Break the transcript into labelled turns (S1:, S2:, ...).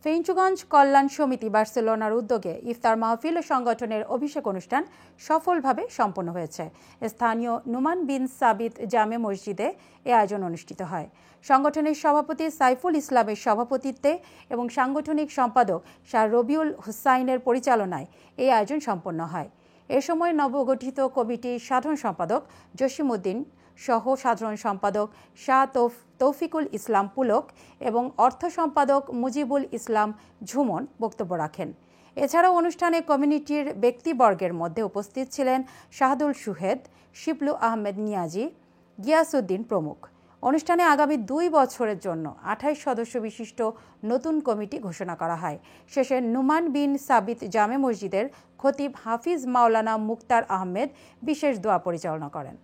S1: ফেঞ্চুগঞ্জ কল্যাণ সমিতি বার্সেলোনার উদ্যোগে ইফতার মাহফিল ও সংগঠনের অভিষেক অনুষ্ঠান সফলভাবে সম্পন্ন হয়েছে। স্থানীয় নুমান বিন সাবিত জামে মসজিদে এ আয়োজন অনুষ্ঠিত হয়। সংগঠনের সভাপতি সাইফুল ইসলামের সভাপতিত্বে এবং সাংগঠনিক সম্পাদক শাহ রবিউল হুসাইনের পরিচালনায় এই আয়োজন সম্পন্ন হয়। এ সময় নবগঠিত কমিটির সাধারণ সম্পাদক জসিমউদ্দিন সহ সাধারণ সম্পাদক শাহ তৌফিকুল ইসলাম পুলক এবং অর্থ সম্পাদক মুজিবুল ইসলাম ঝুমন বক্তব্য রাখেন। এছাড়াও অনুষ্ঠানে কমিউনিটির ব্যক্তিবর্গের মধ্যে উপস্থিত ছিলেন শাহাদুল সুহেদ, শিবলু আহমেদ নিয়াজি, গিয়াসউদ্দিন প্রমুখ। অনুষ্ঠানে আগামী 2 বছরের জন্য 28 সদস্য বিশিষ্ট নতুন কমিটি ঘোষণা করা হয়। শেষে নুমান বিন সাবিত জামে মসজিদের খতিব হাফিজ মাওলানা মুক্তার আহমেদ বিশেষ দোয়া পরিচালনা করেন।